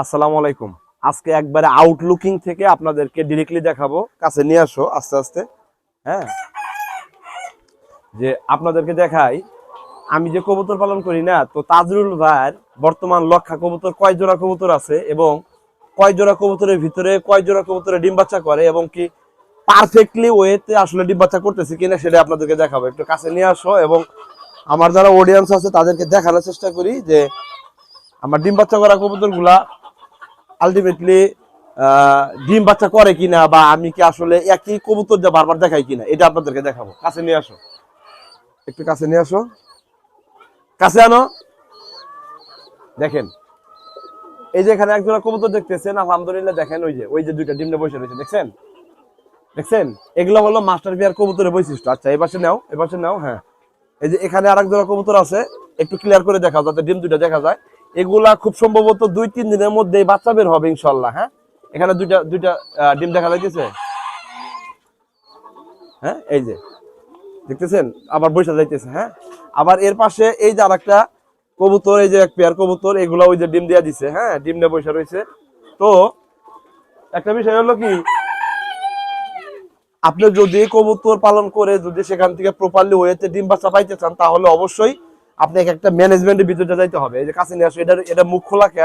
আসসালামু আলাইকুম। আজকে একবারে আউটলুকিং থেকে আপনাদেরকে ডিরেক্টলি দেখাবো, কাছে নিয়ে আসো আস্তে আস্তে। হ্যাঁ, যে আপনাদেরকে দেখাই আমি যে কবুতর পালন করি না, তো তাজরুল ভাইয়ের বর্তমান লক্ষা কবুতর কয় জোড়া কবুতর আছে এবং কয় জোড়া কবুতরের ভিতরে কয় জোড়া কবুতরে ডিম বাচ্চা করে এবং কি পারফেক্টলি ওয়েতে আসলে ডিম বাচ্চা করতেছে কিনা সেটা আপনাদেরকে দেখাবো। একটু কাছে নিয়ে আসো এবং আমার যারা অডিয়েন্স আছে তাদেরকে দেখানোর চেষ্টা করি যে আমার ডিম বাচ্চা করা কবুতর গুলা আলটিমেটলি ডিম বাচ্চা করে কিনা, বা আমি কি আসলে একই কবুতর যা বারবার দেখাই কিনা, এটা আপনাদেরকে দেখাবো। কাছে নিয়ে আসো, একটু কাছে নিয়ে আসো, কাছে আনো। দেখেন, এই যে এখানে একজোড়া কবুতর দেখতেছেন, আলহামদুলিল্লাহ। দেখেন ওই যে দুইটা ডিমে বসে রয়েছে, দেখছেন দেখছেন এগুলো হলো মাস্টার বিয়ার কবুতরের বৈশিষ্ট্য। আচ্ছা, এপাশে নাও, এপাশে নাও। হ্যাঁ, এই যে এখানে আরেক জোড়া কবুতর আছে, একটু ক্লিয়ার করে দেখাও যাতে ডিম দুইটা দেখা যায়। এগুলা খুব সম্ভবত 2-3 দিনের মধ্যে বাচ্চা বের হবে ইনশাল্লাহ। হ্যাঁ, এখানে দুইটা দুইটা ডিম দেখা যাইতেছে। হ্যাঁ, এই যে দেখতেছেন আবার বৈশা যাইতেছে। হ্যাঁ, আবার এর পাশে এই যে আরেকটা কবুতর, এই যে এক পেয়ার কবুতর, এগুলা ওই যে ডিম দিয়া দিছে। হ্যাঁ, ডিম নিয়ে বৈশা রয়েছে। তো একটা বিষয় হলো কি, আপনি যদি কবুতর পালন করে যদি সেখান থেকে প্রপারলি ওয়েতে ডিম বাচ্চা পাইতে চান, তাহলে অবশ্যই আপনাকে একটা ম্যানেজমেন্টের ভিতরে যাইতে হবে। এই যে কাছে নিয়ে আসো, এটা মুখ খোলা কে,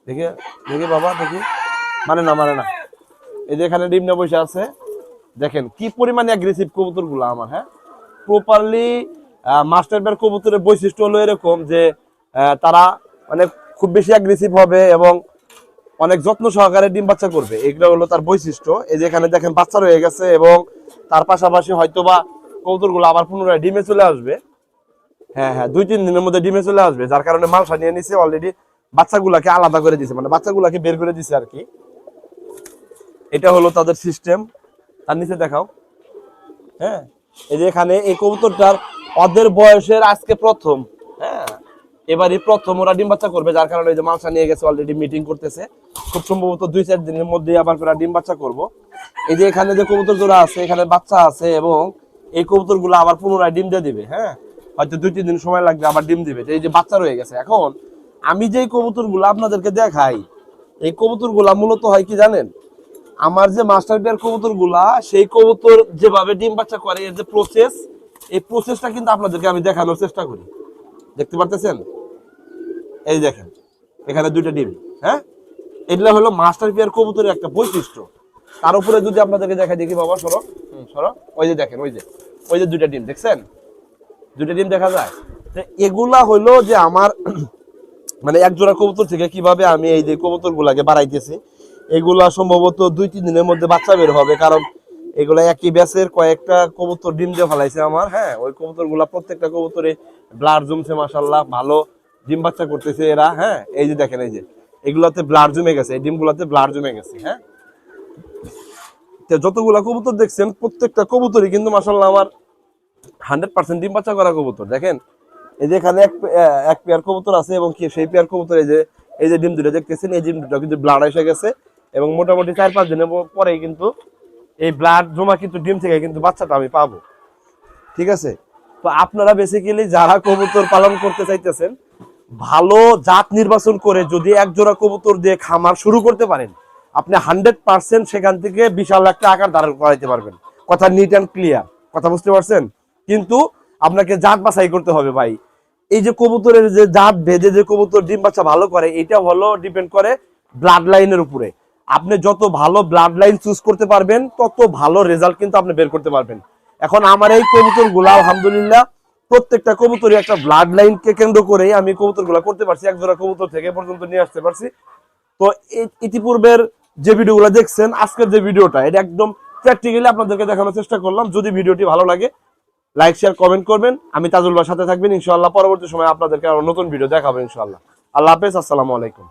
দেখি দেখি বাবা, দেখি, মানে না। এই যে এখানে ডিম নিয়ে বসে আছে, দেখেন কি পরিমাণে অ্যাগ্রেসিভ কবুতর গুলা আমার। হ্যাঁ, প্রপারলি মাস্টার বের কবুতরের বৈশিষ্ট্য হলো এরকম যে তারা মানে খুব বেশি অ্যাগ্রেসিভ হবে এবং অনেক যত্ন সহকারে ডিম বাচ্চা করবে, এগুলো হলো তার বৈশিষ্ট্য। এই যে এখানে দেখেন বাচ্চা রয়ে গেছে এবং তার পাশাপাশি হয়তোবা কবুতরগুলো আবার পুনরায় ডিমে চলে আসবে। হ্যাঁ, 2-3 দিনের মধ্যে ডিমে চলে আসবে, যার কারণে মালসা নিয়ে নিছে অলরেডি, বাচ্চাগুলাকে আলাদা করে দিছে, মানে বাচ্চাগুলাকে বের করে দিছে আর কি। এটা হলো তাদের সিস্টেম। তার নিচে দেখাও। হ্যাঁ, এই যে এখানে এই কবুতরটার ওদের বয়সের আজকে প্রথম। হ্যাঁ, এবারই প্রথম ওরা ডিম বাচ্চা করবে, যার কারণে এই যে মালসা নিয়ে গেছে, অলরেডি মিটিং করতেছে। খুব সম্ভবত 2-4 দিনের মধ্যে আবার ফেরা ডিম বাচ্চা করব। এই যে এখানে যে কবুতর জোড়া আছে, এখানে বাচ্চা আছে এবং এই কবুতর গুলো আবার পুনরায় ডিম দিয়ে দিবে। হ্যাঁ, হয়তো 2-3 দিন সময় লাগবে, আবার ডিম দিবে। এই যে বাচ্চা রয়ে গেছে। এখন আমি যে কবুতর গুলো আপনাদেরকে দেখাই, এই কবুতর গুলা মূলত হয় কি জানেন, আমার যে মাস্টার বিয়ার কবুতর গুলা, সেই কবুতর যেভাবে ডিম বাচ্চা করে, এর যে প্রসেস, এই প্রসেসটা কিন্তু আপনাদেরকে আমি দেখানোর চেষ্টা করি। দেখতে পারতেছেন, এই দেখেন এখানে 2টা ডিম। হ্যাঁ, এগুলা হলো মাস্টার বিয়ার কবুতরের একটা বৈশিষ্ট্য। তার উপরে যদি আপনাদেরকে দেখা, দেখি বাবা, সরো সরো, ওই যে দেখেন, ওই যে 2টা ডিম দেখছেন, 2টা ডিম দেখা যায়। তো এগুলা হলো যে আমার মানে এক জোড়া কবুতর থেকে কিভাবে আমি এই যে কবুতর গুলাকে বাড়াইতেছি। এগুলা সম্ভবত 2-3 দিনের মধ্যে বাচ্চা বের হবে, কারণ এগুলা একই ব্যাচের কয়েকটা কবুতর ডিম দিয়ে ফেলাইছে আমার। হ্যাঁ, ওই কবুতর গুলা প্রত্যেকটা কবুতরে ব্লাড জমছে, মাশাআল্লাহ, ভালো ডিম বাচ্চা করতেছে এরা। হ্যাঁ, এই যে দেখেন, এই যে এগুলাতে ব্লাড জমে গেছে, এই ডিমগুলাতে ব্লাড জমে গেছে। হ্যাঁ, যতগুলা কবুতর দেখছেন প্রত্যেকটা কবুতরই কিন্তু মাশাআল্লাহ আমার 100% ডিম বাচ্চা করা কবুতর। দেখেন, এই যে এখানে এক পেয়ার কবুতর আছে এবং কি সেই পেয়ার কবুতর, এই যে ডিম দুটো দেখতেছেন, এই ডিম দুটো কিন্তু ব্লাড এসে গেছে এবং মোটামুটি 4-5 দিনের পরেই কিন্তু এই ব্লাড জমা কিন্তু ডিম থেকে কিন্তু বাচ্চাটা আমি পাবো। ঠিক আছে, তো আপনারা বেসিক্যালি যারা কবুতর পালন করতে চাইতেছেন, ভালো জাত নির্বাচন করে যদি এক জোড়া কবুতর দিয়ে খামার শুরু করতে পারেন, আপনি 100% সেখান থেকে বিশাল একটা আকার ধারণ করাইতে পারবেন। কথা নিট অ্যান্ড ক্লিয়ার, কথা বুঝতে পারছেন? কিন্তু আপনাকে জাত বাছাই করতে হবে ভাই। এই যে কবুতরের যে জাত ভেদে যে কবুতর ডিম বাচ্চা ভালো করে, এটা হলো ডিপেন্ড করে ব্লাড লাইনের উপরে। আপনি যত ভালো ব্লাড লাইন চুজ করতে পারবেন, তত ভালো রেজাল্ট কিন্তু আপনি বের করতে পারবেন। এখন আমার এই কবুতর গুলা আলহামদুলিল্লাহ প্রত্যেকটা কবুতরই একটা ব্লাড লাইনকে কেন্দ্র করে আমি কবুতর গুলা করতে পারছি, এক জোড়া কবুতর থেকে পর্যন্ত নিয়ে আসতে পারছি। তো ইতিপূর্বের যে ভিডিওগুলো দেখছেন, আজকের যে ভিডিওটা, এটা একদম প্র্যাকটিক্যালি আপনাদেরকে দেখানোর চেষ্টা করলাম। যদি ভিডিওটি ভালো লাগে, লাইক শেয়ার কমেন্ট করবেন। আমি তাজুল ভাইয়ের সাথে থাকবেন ইনশাআল্লাহ। পরবর্তী সময় আপনাদেরকে আরো নতুন ভিডিও দেখাবো ইনশাআল্লাহ। আল্লাহ হাফেজ, আসসালামু আলাইকুম।